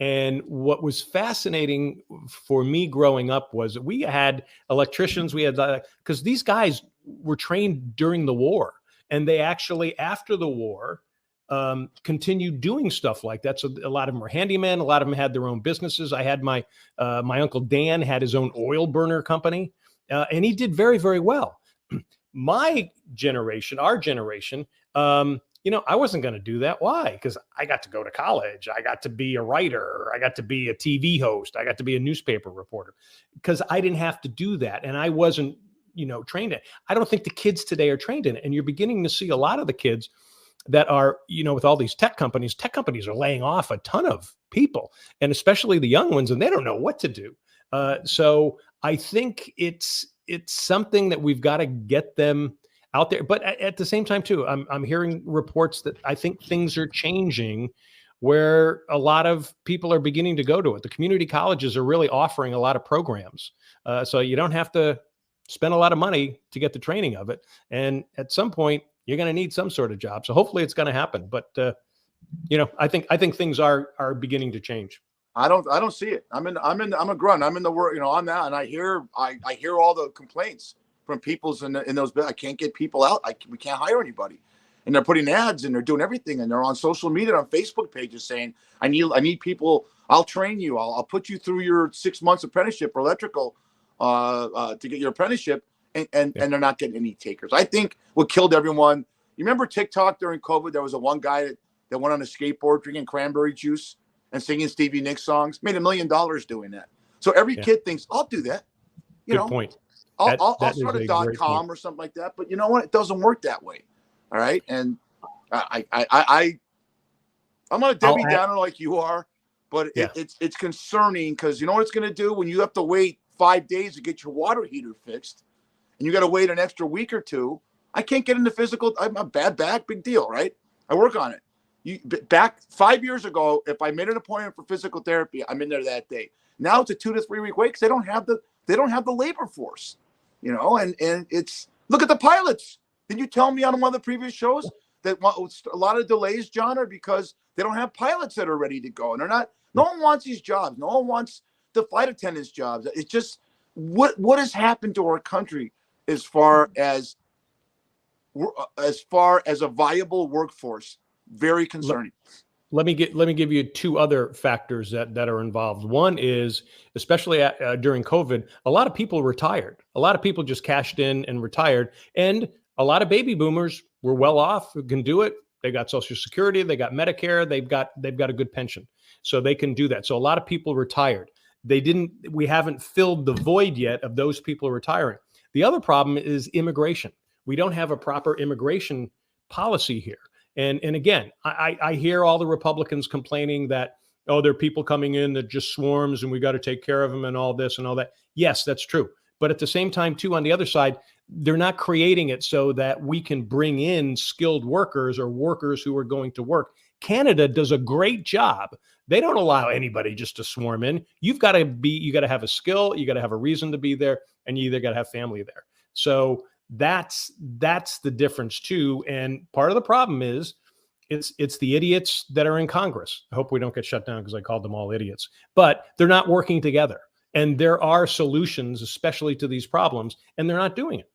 And what was fascinating for me growing up was that we had electricians, we had, because these guys were trained during the war, and they actually, after the war, continued doing stuff like that. So a lot of them were handymen. A lot of them had their own businesses. I had my uncle Dan had his own oil burner company, and he did very, very well. My generation, our generation, I wasn't going to do that. Why? Because I got to go to college. I got to be a writer. I got to be a TV host. I got to be a newspaper reporter because I didn't have to do that. And I wasn't, trained in it. I don't think the kids today are trained in it. And you're beginning to see a lot of the kids that are, with all these tech companies are laying off a ton of people, and especially the young ones, and they don't know what to do. So I think it's something that we've got to get them out there. But at the same time, too, I'm hearing reports that I think things are changing where a lot of people are beginning to go to it. The community colleges are really offering a lot of programs. So you don't have to spend a lot of money to get the training of it. And at some point, you're going to need some sort of job. So hopefully it's going to happen. But, I think things are beginning to change. I don't see it. I'm a grunt. I'm in the work, on that. And I hear all the complaints from people's in those. I can't get people out. We can't hire anybody, and they're putting ads and they're doing everything, and they're on social media, on Facebook pages saying, I need people. I'll train you. I'll put you through your 6 months apprenticeship for electrical, to get your apprenticeship, and they're not getting any takers. I think what killed everyone. You remember TikTok during COVID? There was one guy that went on a skateboard drinking cranberry juice and singing Stevie Nicks songs. Made $1 million doing that. So every kid thinks, I'll do that. Good point. I'll start a .com or something like that. But you know what? It doesn't work that way. All right. And I'm not a Debbie Downer like you are, but it's concerning because you know what it's going to do when you have to wait 5 days to get your water heater fixed, and you got to wait an extra week or two. I can't get into physical. I'm a bad back, big deal, right? I work on it. Back 5 years ago, if I made an appointment for physical therapy, I'm in there that day. Now it's a 2 to 3 week wait because they don't have the labor force, and it's, look at the pilots. Did you tell me on one of the previous shows that a lot of delays, John, are because they don't have pilots that are ready to go, and they're not. No one wants these jobs. No one wants the flight attendants jobs. It's just what has happened to our country as far as a viable workforce. Very concerning. Let me give you two other factors that are involved. One is, especially during COVID, a lot of people retired. A lot of people just cashed in and retired, and a lot of baby boomers were well off, who can do it. They got Social Security, they got Medicare, they've got a good pension, so they can do that. So a lot of people retired. We haven't filled the void yet of those people retiring. The other problem is immigration. We don't have a proper immigration policy here. And again, I hear all the Republicans complaining that, there are people coming in that just swarms and we got to take care of them and all this and all that. Yes, that's true. But at the same time, too, on the other side, they're not creating it so that we can bring in skilled workers or workers who are going to work. Canada does a great job. They don't allow anybody just to swarm in. You got to have a skill, you got to have a reason to be there, and you either got to have family there. So that's the difference too. And part of the problem is it's the idiots that are in Congress. I hope we don't get shut down because I called them all idiots, but they're not working together. And there are solutions, especially to these problems, and they're not doing it.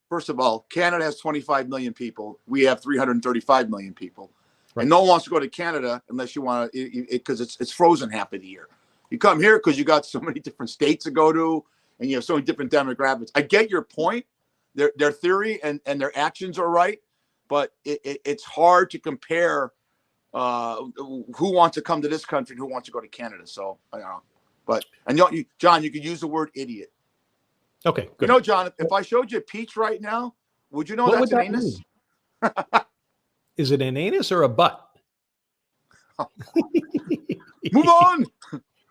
First of all, Canada has 25 million people. We have 335 million people. Right. And no one wants to go to Canada unless you want to, because it's frozen half of the year. You come here because you got so many different states to go to, and you have so many different demographics. I get your point. Their theory and their actions are right, but it's hard to compare who wants to come to this country and who wants to go to Canada. So I don't know. But and John, you could use the word idiot. Okay, good. You know, John, if I showed you a peach right now, would you know What that's would an that anus? Is it an anus or a butt? Move on.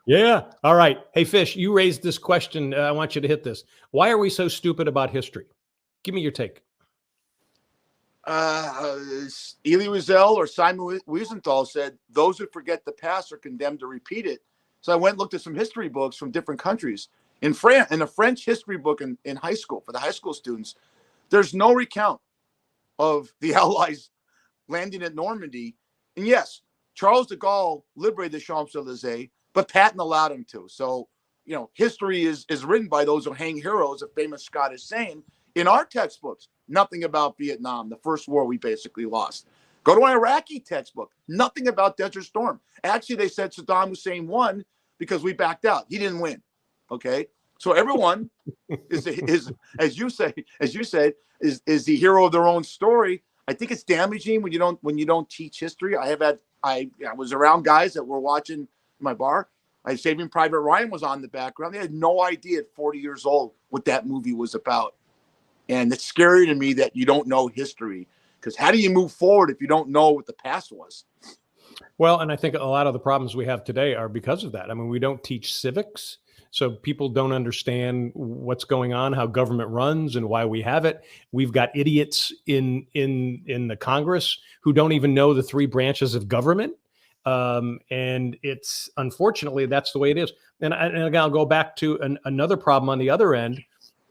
Yeah. All right. Hey, Fish, you raised this question. I want you to hit this. Why are we so stupid about history? Give me your take. Elie Wiesel or Simon Wiesenthal said, those who forget the past are condemned to repeat it. So I went and looked at some history books from different countries. In a French history book in high school, for the high school students, there's no recount of the Allies landing at Normandy. And yes, Charles de Gaulle liberated the Champs-Élysées, but Patton allowed him to. So, you know, history is written by those who hang heroes, a famous Scottish saying. In our textbooks, nothing about Vietnam, the first war we basically lost. Go to an Iraqi textbook, nothing about Desert Storm. Actually, they said Saddam Hussein won because we backed out. He didn't win. Okay, so everyone is as you said is the hero of their own story. I think it's damaging when you don't teach history. I was around guys that were watching my bar. Saving Private Ryan was on the background. They had no idea at 40 years old what that movie was about. And it's scary to me that you don't know history, because how do you move forward if you don't know what the past was? Well, and I think a lot of the problems we have today are because of that. I mean, we don't teach civics, so people don't understand what's going on, how government runs, and why we have it. We've got idiots in the Congress who don't even know the three branches of government. And it's unfortunately that's the way it is. And I'll go back to another problem on the other end.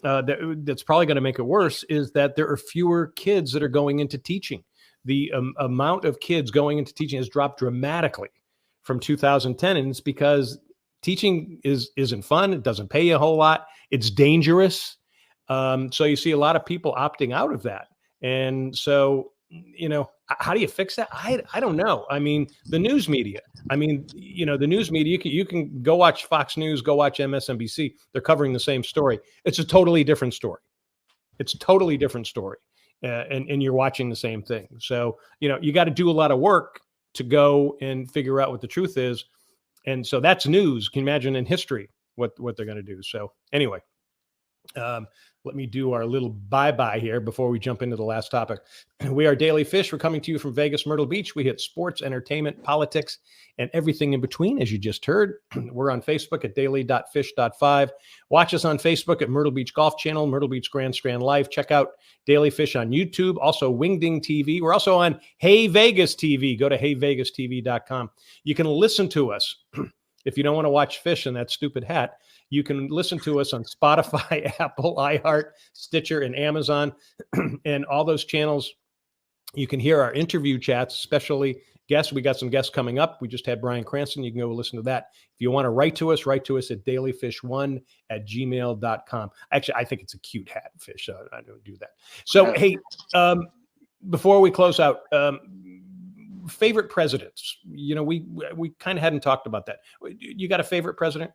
That's probably going to make it worse is that there are fewer kids that are going into teaching. The amount of kids going into teaching has dropped dramatically from 2010. And it's because teaching isn't fun. It doesn't pay you a whole lot. It's dangerous. So you see a lot of people opting out of that. And so, you know, how do you fix that? I don't know. I mean, the news media. I mean, you know, the news media, you can go watch Fox News, go watch MSNBC. They're covering the same story. It's a totally different story. It's a totally different story. And you're watching the same thing. So, you know, you got to do a lot of work to go and figure out what the truth is. And so that's news. Can you imagine in history what they're going to do? So anyway, let me do our little bye-bye here before we jump into the last topic. We are Daily Fish. We're coming to you from Vegas, Myrtle Beach. We hit sports, entertainment, politics, and everything in between, as you just heard. We're on Facebook at daily.fish.5. Watch us on Facebook at Myrtle Beach Golf Channel, Myrtle Beach Grand Strand Live. Check out Daily Fish on YouTube, also Wingding TV. We're also on Hey Vegas TV. Go to heyvegastv.com. You can listen to us. If you don't want to watch fish in that stupid hat, you can listen to us on Spotify, Apple, iHeart, Stitcher, and Amazon, and all those channels. You can hear our interview chats, especially guests. We got some guests coming up. We just had Brian Cranston. You can go listen to that. If you want to write to us at dailyfish1@gmail.com. Actually, I think it's a cute hat, Fish. So I don't do that. So, hey, before we close out, favorite presidents. You know, we kind of hadn't talked about that. You got a favorite president?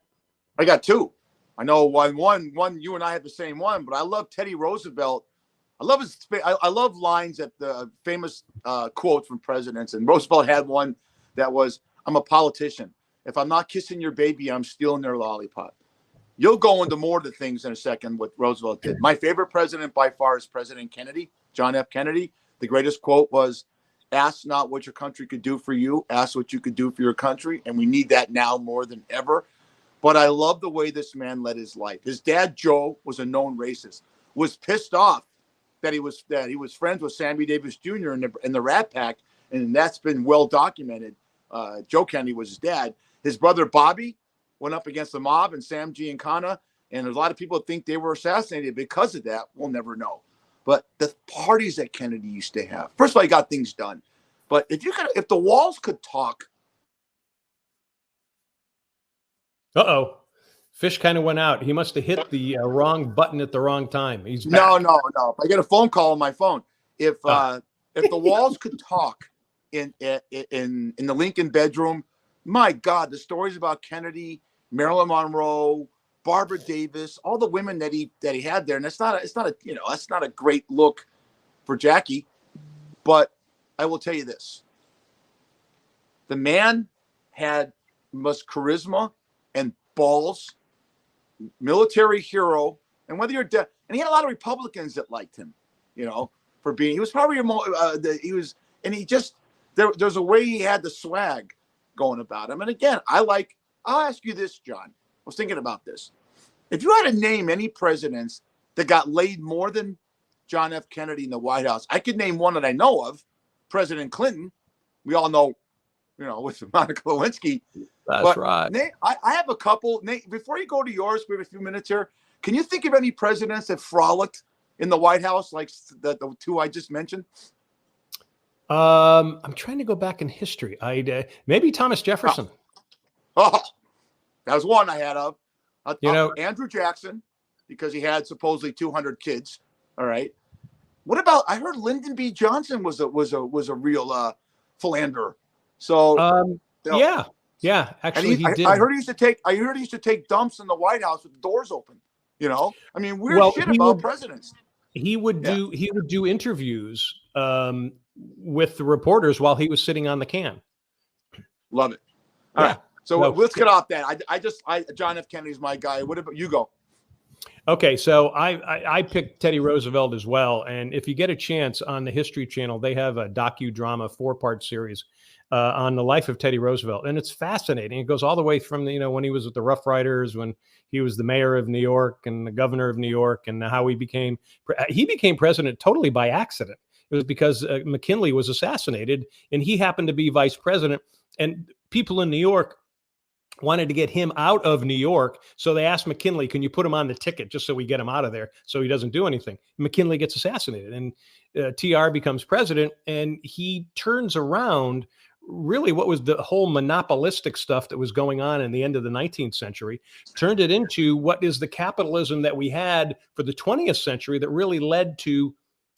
I got two. I know one. You and I had the same one, but I love Teddy Roosevelt. I love lines that the famous quotes from presidents. And Roosevelt had one that was, "I'm a politician. If I'm not kissing your baby, I'm stealing their lollipop." You'll go into more of the things in a second what Roosevelt did. My favorite president by far is President Kennedy, John F. Kennedy. The greatest quote was, "Ask not what your country could do for you, ask what you could do for your country." And we need that now more than ever. But I love the way this man led his life. His dad, Joe, was a known racist, was pissed off that he was friends with Sammy Davis Jr. in the Rat Pack, and that's been well documented. Joe Kennedy was his dad. His brother Bobby went up against the mob and Sam Giancana, and a lot of people think they were assassinated because of that. We'll never know. But the parties that Kennedy used to have, first of all, he got things done. But if the walls could talk. Uh-oh. Fish kind of went out. He must have hit the wrong button at the wrong time. He's back. No. I get a phone call on my phone. If the walls could talk in the Lincoln bedroom, my God, the stories about Kennedy, Marilyn Monroe, Barbara Davis, all the women that he had there, and that's not a great look for Jackie. But I will tell you this: The man had much charisma and balls, military hero, and whether you're and he had a lot of Republicans that liked him, you know, for being. He was probably he was, and he just there's a way he had the swag going about him. And again, I'll ask you this, John. I was thinking about this. If you had to name any presidents that got laid more than John F. Kennedy in the White House, I could name one that I know of, President Clinton. We all know, you know, with Monica Lewinsky. That's right. Nate, I have a couple. Nate, before you go to yours, we have a few minutes here. Can you think of any presidents that frolicked in the White House like the two I just mentioned? I'm trying to go back in history. Maybe Thomas Jefferson. Oh, that was one I had of. You know, Andrew Jackson, because he had supposedly 200 kids. All right. What about? I heard Lyndon B. Johnson was a real philanderer. So yeah. Actually, he did. I heard he used to take dumps in the White House with the doors open. You know, I mean, weird shit about presidents. He would do interviews with the reporters while he was sitting on the can. Love it. All right. So let's get off that. John F. Kennedy's my guy. What about you? Go. Okay, so I picked Teddy Roosevelt as well, and if you get a chance on the History Channel, they have a docudrama 4-part series on the life of Teddy Roosevelt, and it's fascinating. It goes all the way from when he was with the Rough Riders, when he was the mayor of New York and the governor of New York, and how he became president totally by accident. It was because McKinley was assassinated, and he happened to be vice president, and people in New York wanted to get him out of New York. So they asked McKinley, can you put him on the ticket just so we get him out of there so he doesn't do anything? McKinley gets assassinated, and TR becomes president, and he turns around really what was the whole monopolistic stuff that was going on in the end of the 19th century, turned it into what is the capitalism that we had for the 20th century that really led to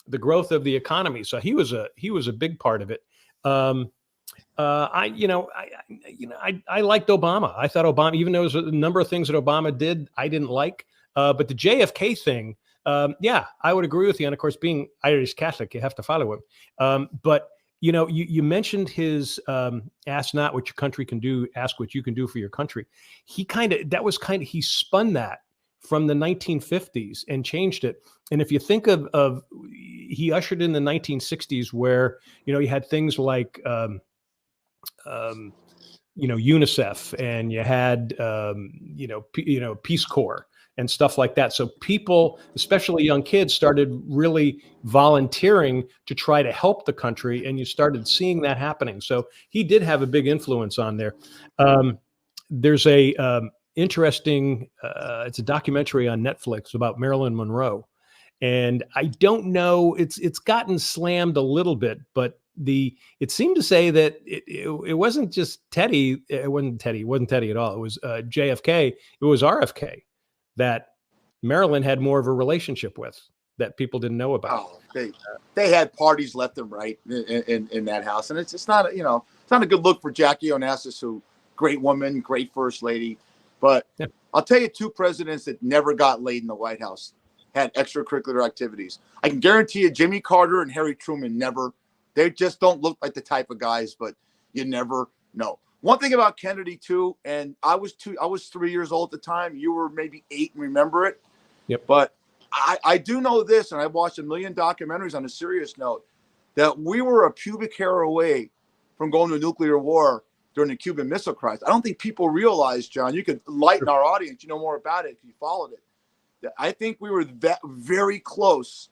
the growth of the economy. So he was a big part of it. I liked Obama. I thought Obama, even though there was a number of things that Obama did, I didn't like. But the JFK thing, I would agree with you. And of course, being Irish Catholic, you have to follow him. But you mentioned his ask not what your country can do, ask what you can do for your country. He spun that from the 1950s and changed it. And if you think of he ushered in the 1960s where, you had things like, UNICEF, and you had, Peace Corps and stuff like that. So people, especially young kids, started really volunteering to try to help the country, and you started seeing that happening. So he did have a big influence on there. There's a interesting, it's a documentary on Netflix about Marilyn Monroe, and I don't know, it's gotten slammed a little bit, but it seemed to say that it wasn't just Teddy. It wasn't Teddy at all. It was JFK. It was RFK that Marilyn had more of a relationship with that people didn't know about. Oh, they had parties left and right in that house, and it's not it's not a good look for Jackie Onassis, who great woman, great first lady, but I'll tell you two presidents that never got laid in the White House had extracurricular activities. I can guarantee you, Jimmy Carter and Harry Truman never. They just don't look like the type of guys, but you never know. One thing about Kennedy too, and I was 3 years old at the time. You were maybe 8 and remember it. Yep. But I do know this, and I've watched a million documentaries on a serious note, that we were a pubic hair away from going to nuclear war during the Cuban Missile Crisis. I don't think people realize, John, you could enlighten our audience. You know more about it if you followed it. That I think we were that very close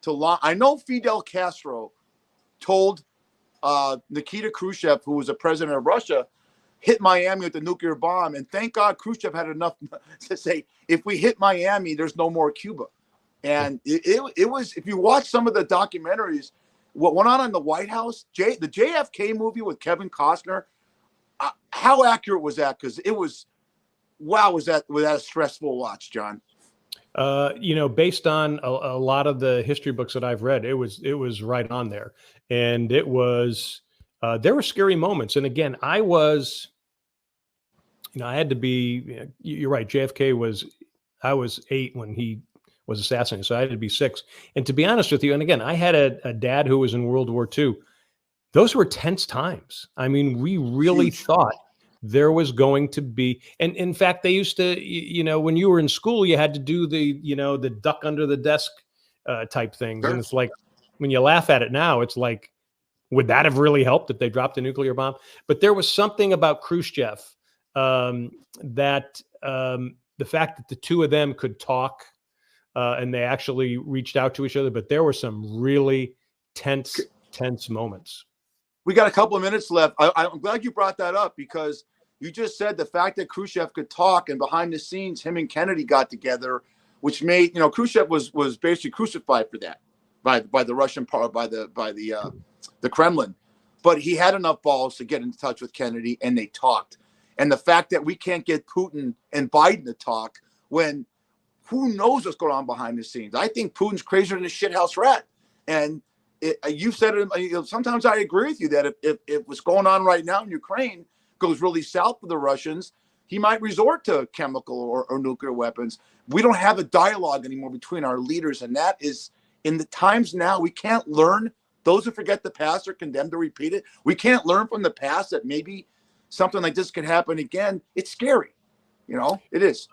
to I know Fidel Castro told Nikita Khrushchev, who was the president of Russia, hit Miami with the nuclear bomb. And thank God Khrushchev had enough to say, if we hit Miami, there's no more Cuba. And it was, if you watch some of the documentaries, what went on in the White House, the JFK movie with Kevin Costner, how accurate was that? Because it was, wow, was that a stressful watch, John? Based on a lot of the history books that I've read, it was right on there. And it was, there were scary moments. And again, I had to be, you're right. I was 8 when he was assassinated. So I had to be 6. And to be honest with you, and again, I had a dad who was in World War II. those were tense times. I mean, we really Huge. thought there was going to be, and in fact, they used to, when you were in school, you had to do the duck under the desk type things. Sure. And it's like, when you laugh at it now, it's like, would that have really helped if they dropped a nuclear bomb? But there was something about Khrushchev that the fact that the two of them could talk and they actually reached out to each other, but there were some really tense moments. We got a couple of minutes left. I'm glad you brought that up, because you just said the fact that Khrushchev could talk, and behind the scenes, him and Kennedy got together, which made, Khrushchev was basically crucified for that by the Russian part, by the Kremlin. But he had enough balls to get in touch with Kennedy, and they talked. And the fact that we can't get Putin and Biden to talk, when who knows what's going on behind the scenes? I think Putin's crazier than a shithouse rat. And you said it. Sometimes I agree with you that if what's going on right now in Ukraine goes really south for the Russians, he might resort to chemical or nuclear weapons. We don't have a dialogue anymore between our leaders, and that is, in the times now, we can't learn. Those who forget the past are condemned to repeat it. We can't learn from the past that maybe something like this could happen again. It's scary. It is.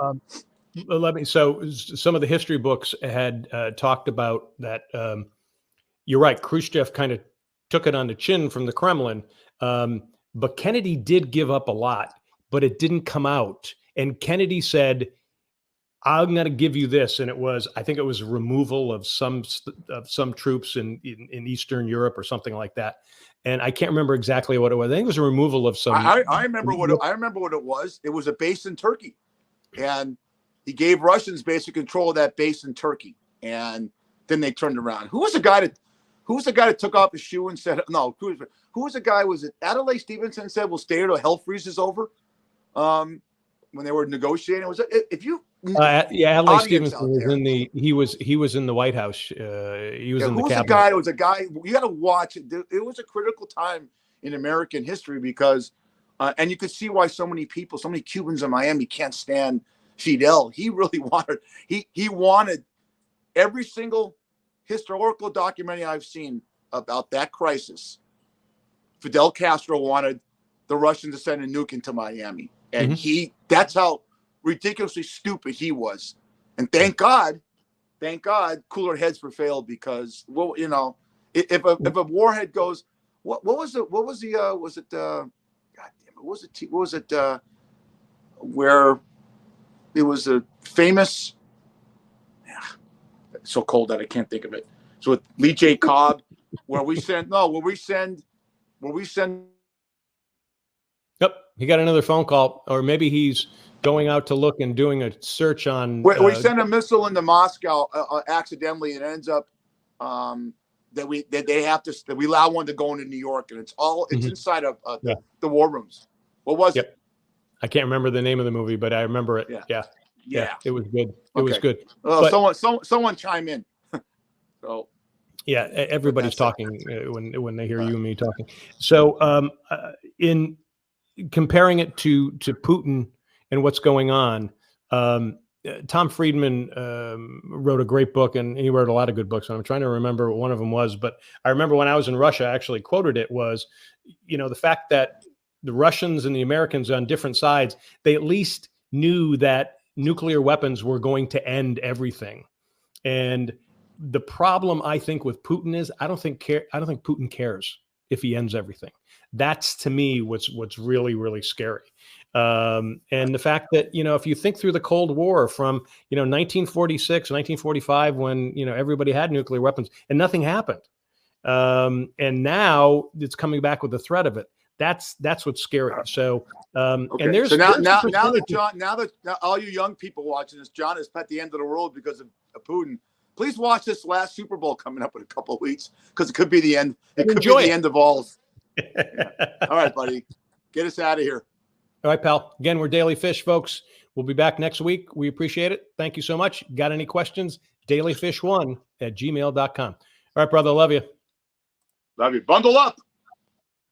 So some of the history books had talked about that. You're right. Khrushchev kind of took it on the chin from the Kremlin. But Kennedy did give up a lot, but it didn't come out. And Kennedy said, I'm going to give you this. And I think it was removal of some troops in Eastern Europe or something like that. And I can't remember exactly what it was. I think it was a removal of some. I remember what it was. It was a base in Turkey, and he gave Russians basic control of that base in Turkey. And then they turned around. Who was the guy that took off his shoe and said, no, who was the guy? Was it Adlai Stevenson said, we'll stay here till hell freezes over? When they were negotiating, was it, if you, Adlai Stevenson was he was in the White House. He was in the cabinet. It was a guy, you got to watch it. It was a critical time in American history because, and you could see why so many Cubans in Miami can't stand Fidel. He really wanted, he wanted every single historical documentary I've seen about that crisis. Fidel Castro wanted the Russians to send a nuke into Miami. And that's how ridiculously stupid he was. And thank God, cooler heads prevailed, because, well, if a warhead goes, what was it, where it was a famous, so cold that I can't think of it. So with Lee J. Cobb, where we send. Yep, he got another phone call, or maybe he's going out to look and doing a search on. We send a missile into Moscow accidentally, and it ends up that we allow one to go into New York, and it's inside of the war rooms. What was it? I can't remember the name of the movie, but I remember it. Yeah, it was good. It was good. Someone chime in. So. Yeah, everybody's talking when they hear you and me talking. So in comparing it to Putin and what's going on, Tom Friedman wrote a great book, and he wrote a lot of good books. And I'm trying to remember what one of them was, but I remember when I was in Russia, I actually quoted it, was, the fact that the Russians and the Americans on different sides, they at least knew that nuclear weapons were going to end everything. And the problem, I think, with Putin is I don't think Putin cares if he ends everything. That's, to me, what's really, really scary. And the fact that, if you think through the Cold War from, 1946, 1945, when, everybody had nuclear weapons and nothing happened. And now it's coming back with the threat of it. That's what's scary. So, and there's now that all you young people watching this, John, is at the end of the world because of Putin. Please watch this last Super Bowl coming up in a couple of weeks, because it could be the end. It could be the end of all. All right, buddy. Get us out of here. All right, pal. Again, we're Daily Fish, folks. We'll be back next week. We appreciate it. Thank you so much. Got any questions? dailyfish1@gmail.com. All right, brother. Love you. Love you. Bundle up.